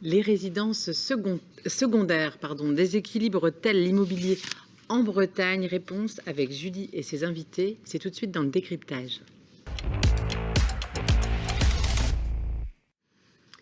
Les résidences secondaires déséquilibrent-elles l'immobilier en Bretagne? Réponse avec Julie et ses invités. C'est tout de suite dans le décryptage.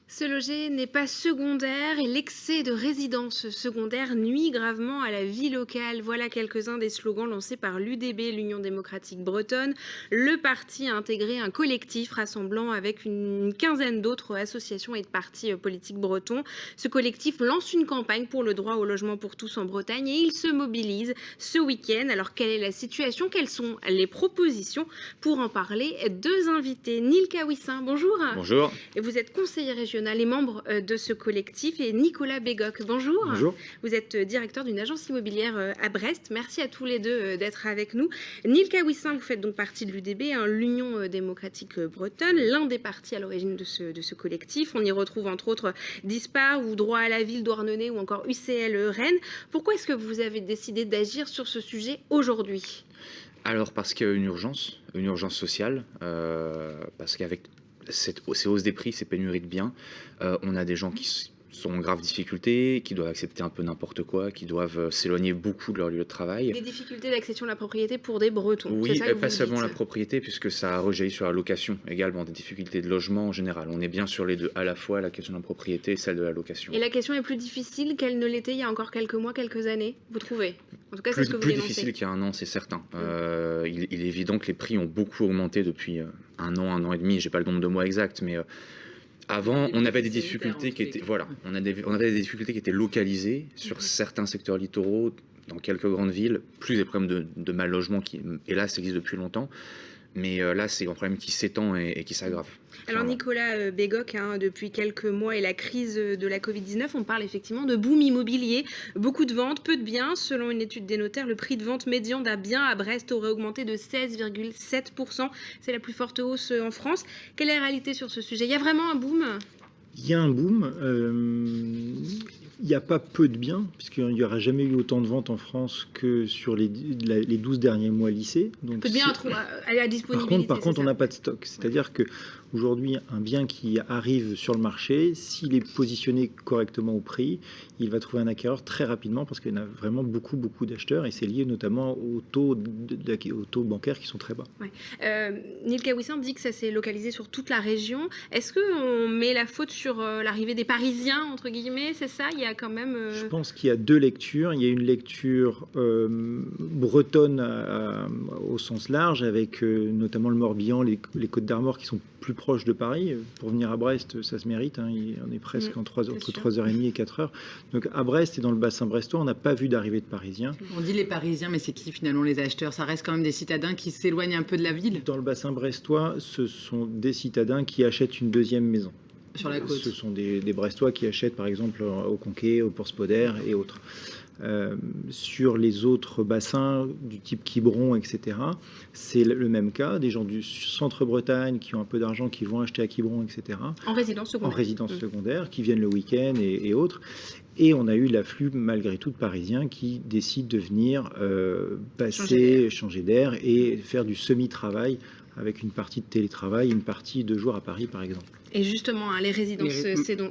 Se loger n'est pas secondaire et l'excès de résidences secondaires nuit gravement à la vie locale. Voilà quelques-uns des slogans lancés par l'UDB, l'Union démocratique bretonne. Le parti a intégré un collectif rassemblant avec une quinzaine d'autres associations et de partis politiques bretons. Ce collectif lance une campagne pour le droit au logement pour tous en Bretagne et il se mobilise ce week-end. Alors quelle est la situation? Quelles sont les propositions? Pour en parler, deux invités. Neil Kawissin, bonjour. Bonjour. Et vous êtes conseiller régional et membre de ce collectif, et Nicolas Bégoc, bonjour. Bonjour. Vous êtes directeur d'une agence immobilière à Brest. Merci à tous les deux d'être avec nous. Neil Kawissin, vous faites donc partie de l'UDB, l'Union démocratique bretonne, l'un des partis à l'origine de ce collectif. On y retrouve entre autres Dispar ou Droit à la ville Douarnenez ou encore UCL Rennes. Pourquoi est-ce que vous avez décidé d'agir sur ce sujet aujourd'hui? Alors parce qu'il y a une urgence sociale, parce qu'avec ces hausses des prix, ces pénuries de biens, on a des gens qui sont en grave difficulté, qui doivent accepter un peu n'importe quoi, qui doivent s'éloigner beaucoup de leur lieu de travail. Des difficultés d'accession à la propriété pour des Bretons. Oui, ça que pas vous seulement dites. la propriété, puisque ça rejaillit sur la location également, des difficultés de logement en général. On est bien sur les deux, à la fois la question de la propriété et celle de la location. Et la question est plus difficile qu'elle ne l'était il y a encore quelques mois, quelques années, vous trouvez? En tout cas, c'est ce que vous Plus dénoncez. difficile qu'il y a un an, c'est certain. Il est évident que les prix ont beaucoup augmenté depuis un an et demi. J'ai pas le nombre de mois exact, mais avant, on avait des difficultés qui étaient, on avait des difficultés qui étaient localisées sur certains secteurs littoraux, dans quelques grandes villes, plus des problèmes de mal logement qui, hélas, existent depuis longtemps. Mais là, c'est un problème qui s'étend et qui s'aggrave. Alors Nicolas Bégoc, depuis quelques mois et la crise de la Covid-19, on parle effectivement de boom immobilier. Beaucoup de ventes, peu de biens. Selon une étude des notaires, le prix de vente médian d'un bien à Brest aurait augmenté de 16,7%. C'est la plus forte hausse en France. Quelle est la réalité sur ce sujet? Il y a vraiment un boom? Il y a un boom. Il n'y a pas peu de biens, puisqu'il n'y aura jamais eu autant de ventes en France que sur les 12 derniers mois lycée. Donc peu de biens à la disponibilité. Par contre, on n'a pas de stock. C'est-à-dire qu'aujourd'hui, un bien qui arrive sur le marché, s'il est positionné correctement au prix, il va trouver un acquéreur très rapidement parce qu'il y en a vraiment beaucoup d'acheteurs et c'est lié notamment aux taux bancaires qui sont très bas. Ouais. Neil Kawissin dit que ça s'est localisé sur toute la région. Est-ce qu'on met la faute sur l'arrivée des Parisiens, entre guillemets? C'est ça? Il y a quand même... Je pense qu'il y a deux lectures. Il y a une lecture bretonne au sens large, avec notamment le Morbihan, les Côtes d'Armor qui sont plus proches de Paris. Pour venir à Brest, ça se mérite. On est presque entre 3h30 et 4h. Donc à Brest et dans le bassin brestois, on n'a pas vu d'arrivée de Parisiens. On dit les Parisiens, mais c'est qui finalement les acheteurs? Ça reste quand même des citadins qui s'éloignent un peu de la ville. Dans le bassin brestois, ce sont des citadins qui achètent une deuxième maison. Sur la côte. Ce sont des Brestois qui achètent par exemple au Conquet, au Port-Spoder et autres. Sur les autres bassins du type Quiberon, etc., c'est le même cas. Des gens du centre-Bretagne qui ont un peu d'argent, qui vont acheter à Quiberon, etc. En résidence secondaire. En résidence secondaire, qui viennent le week-end et autres. Et on a eu l'afflux malgré tout de Parisiens qui décident de venir changer d'air et faire du semi-travail avec une partie de télétravail, une partie 2 jours à Paris par exemple. Et justement, les résidences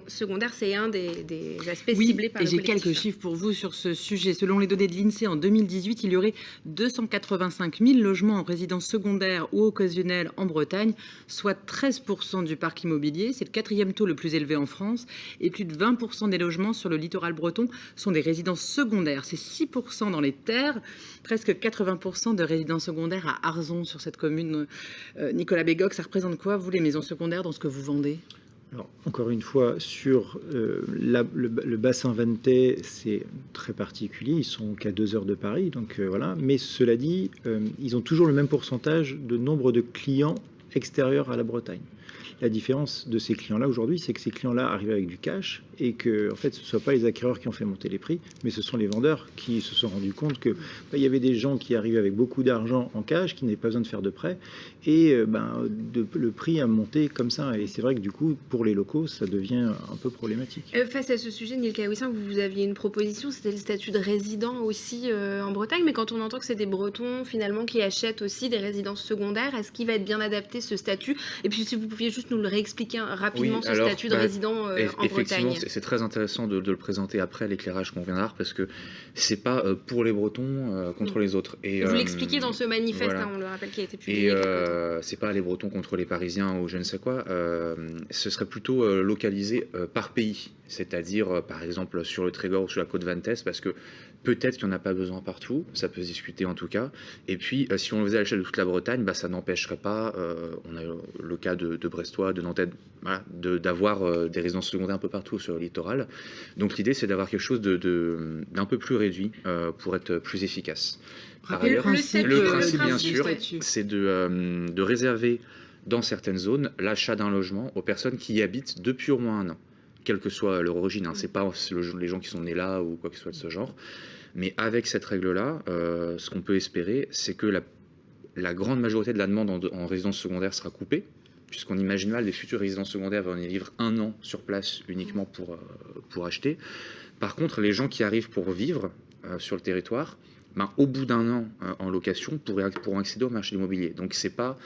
secondaires, c'est un des aspects ciblés par le collectif. Et j'ai quelques chiffres pour vous sur ce sujet. Selon les données de l'INSEE, en 2018, il y aurait 285 000 logements en résidence secondaire ou occasionnelle en Bretagne, soit 13% du parc immobilier. C'est le 4e taux le plus élevé en France. Et plus de 20% des logements sur le littoral breton sont des résidences secondaires. C'est 6% dans les terres, presque 80% de résidences secondaires à Arzon, sur cette commune. Nicolas Bégoc, ça représente quoi, vous, les maisons secondaires, dans ce que vous vendez? Alors, encore une fois, sur le bassin vannetais, c'est très particulier. Ils sont qu'à 2 heures de Paris, donc voilà. Mais cela dit, ils ont toujours le même pourcentage de nombre de clients extérieurs à la Bretagne. La différence de ces clients-là aujourd'hui, c'est que ces clients-là arrivent avec du cash et que, en fait, ce ne soient pas les acquéreurs qui ont fait monter les prix, mais ce sont les vendeurs qui se sont rendus compte que il y avait des gens qui arrivaient avec beaucoup d'argent en cash, qui n'avaient pas besoin de faire de prêt, et le prix a monté comme ça. Et c'est vrai que du coup, pour les locaux, ça devient un peu problématique. Face à ce sujet, Neil Kawissin, vous aviez une proposition, c'était le statut de résident aussi en Bretagne, mais quand on entend que c'est des Bretons finalement qui achètent aussi des résidences secondaires, est-ce qu'il va être bien adapté ce statut? Et puis si vous pouviez juste nous le réexpliquer rapidement, Oui, ce alors, statut de résident en effectivement, Bretagne. c'est très intéressant de le présenter après l'éclairage qu'on vient d'avoir, parce que c'est pas pour les Bretons contre les autres. Et, Vous l'expliquez dans ce manifeste, voilà. on le rappelle, qui a été Et publié. il y a quelque temps. c'est pas les Bretons contre les Parisiens ou je ne sais quoi. Ce serait plutôt localisé par pays, c'est-à-dire par exemple sur le Trégor ou sur la côte Vantes, parce que peut-être qu'il n'y en a pas besoin partout, ça peut se discuter en tout cas. Et puis si on le faisait à l'échelle de toute la Bretagne, ça n'empêcherait pas, on a le cas de Brestois, de Nantais, voilà, d'avoir des résidences secondaires un peu partout sur le littoral. Donc l'idée c'est d'avoir quelque chose d'un peu plus réduit pour être plus efficace. Par ailleurs, le principe bien sûr, c'est de réserver dans certaines zones l'achat d'un logement aux personnes qui y habitent depuis au moins un an, quelle que soit leur origine. C'est pas les gens qui sont nés là ou quoi que ce soit de ce genre. Mais avec cette règle-là, ce qu'on peut espérer, c'est que la grande majorité de la demande en résidence secondaire sera coupée, puisqu'on imagine mal les futures résidences secondaires vont y vivre un an sur place uniquement pour acheter. Par contre, les gens qui arrivent pour vivre sur le territoire, au bout d'un an en location, pourront accéder au marché immobilier. Donc c'est pas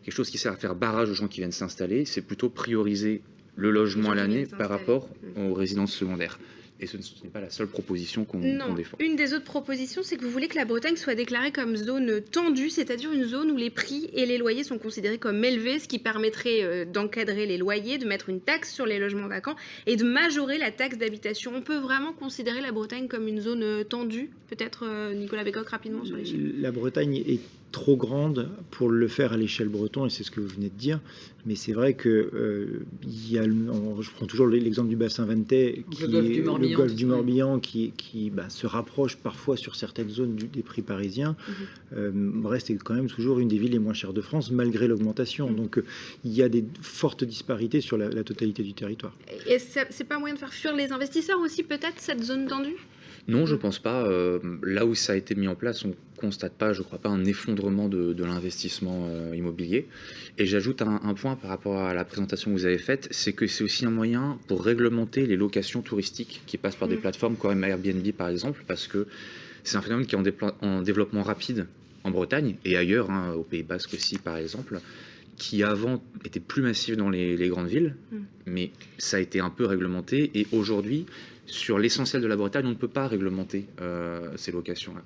quelque chose qui sert à faire barrage aux gens qui viennent s'installer, c'est plutôt prioriser le logement à l'année par rapport aux résidences secondaires. Et ce n'est pas la seule proposition qu'on défend. Une des autres propositions, c'est que vous voulez que la Bretagne soit déclarée comme zone tendue, c'est-à-dire une zone où les prix et les loyers sont considérés comme élevés, ce qui permettrait d'encadrer les loyers, de mettre une taxe sur les logements vacants et de majorer la taxe d'habitation. On peut vraiment considérer la Bretagne comme une zone tendue? Peut-être Nicolas Bécoq, rapidement sur les chiffres. La Bretagne est trop grande pour le faire à l'échelle bretonne, et c'est ce que vous venez de dire. Mais c'est vrai que je prends toujours l'exemple du bassin Ventais, le golfe du Morbihan, qui se rapproche parfois sur certaines zones des prix parisiens. Brest est quand même toujours une des villes les moins chères de France, malgré l'augmentation. Donc il y a des fortes disparités sur la totalité du territoire. Et c'est pas moyen de faire fuir les investisseurs aussi, peut-être, cette zone tendue? Non, je pense pas. Là où ça a été mis en place, on constate pas, je crois pas, un effondrement de l'investissement immobilier. Et j'ajoute un point par rapport à la présentation que vous avez faite, c'est que c'est aussi un moyen pour réglementer les locations touristiques qui passent par des plateformes comme Airbnb par exemple, parce que c'est un phénomène qui est en développement rapide en Bretagne et ailleurs, au Pays Basque aussi par exemple, qui avant était plus massif dans les grandes villes, mais ça a été un peu réglementé. Et aujourd'hui, sur l'essentiel de la Bretagne, on ne peut pas réglementer ces locations-là.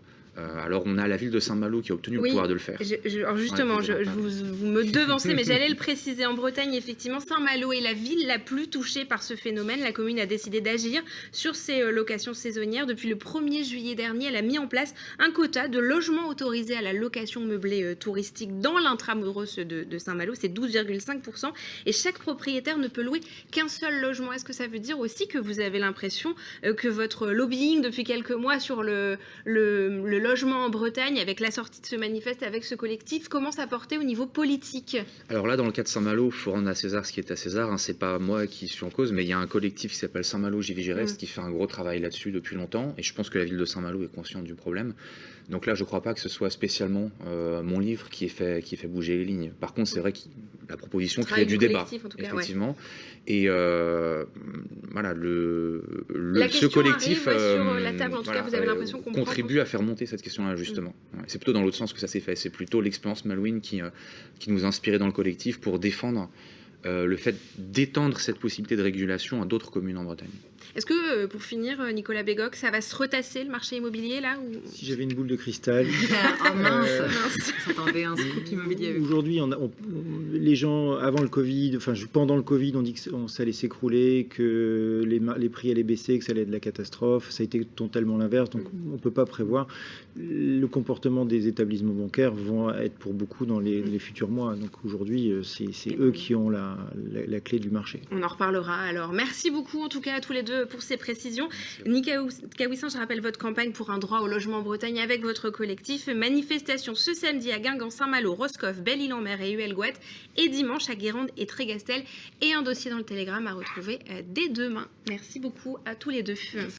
Alors on a la ville de Saint-Malo qui a obtenu le pouvoir de le faire. Alors justement, vous me devancez, mais j'allais le préciser. En Bretagne, effectivement, Saint-Malo est la ville la plus touchée par ce phénomène. La commune a décidé d'agir sur ces locations saisonnières. Depuis le 1er juillet dernier, elle a mis en place un quota de logements autorisés à la location meublée touristique dans l'intramuros de Saint-Malo. C'est 12,5%. Et chaque propriétaire ne peut louer qu'un seul logement. Est-ce que ça veut dire aussi que vous avez l'impression que votre lobbying depuis quelques mois sur le logement en Bretagne, avec la sortie de ce manifeste, avec ce collectif, commence à porter au niveau politique? Alors là, dans le cas de Saint-Malo, il faut rendre à César ce qui est à César. C'est pas moi qui suis en cause, mais il y a un collectif qui s'appelle Saint-Malo J'y vis, j'y reste, qui fait un gros travail là-dessus depuis longtemps. Et je pense que la ville de Saint-Malo est consciente du problème. Donc là, je ne crois pas que ce soit spécialement mon livre qui ait fait bouger les lignes. Par contre, c'est vrai que la proposition crée du débat, effectivement. Ouais. Et voilà, ce collectif sur la table, en tout cas, vous avez l'impression qu'on contribue à faire monter cette question-là, justement. Ouais, c'est plutôt dans l'autre sens que ça s'est fait. C'est plutôt l'expérience Malouine qui nous a inspiré dans le collectif pour défendre le fait d'étendre cette possibilité de régulation à d'autres communes en Bretagne. Est-ce que, pour finir, Nicolas Bécoq, ça va se retasser le marché immobilier là ou... Si j'avais une boule de cristal. Mince. S'entendait un scoop immobilier. Aujourd'hui, les gens, avant le Covid, pendant le Covid, on dit que ça allait s'écrouler, que les prix allaient baisser, que ça allait être de la catastrophe. Ça a été totalement l'inverse. Donc, on ne peut pas prévoir. Le comportement des établissements bancaires vont être pour beaucoup dans les futurs mois. Donc, aujourd'hui, c'est eux qui ont la clé du marché. On en reparlera alors. Merci beaucoup, en tout cas, à tous les deux pour ces précisions. Nicolas Kawissin, je rappelle votre campagne pour un droit au logement en Bretagne avec votre collectif. Manifestation ce samedi à Guingamp, Saint-Malo, Roscoff, Belle-Île-en-Mer et Huelgoët, et dimanche à Guérande et Trégastel. Et un dossier dans le Télégramme à retrouver dès demain. Merci beaucoup à tous les deux.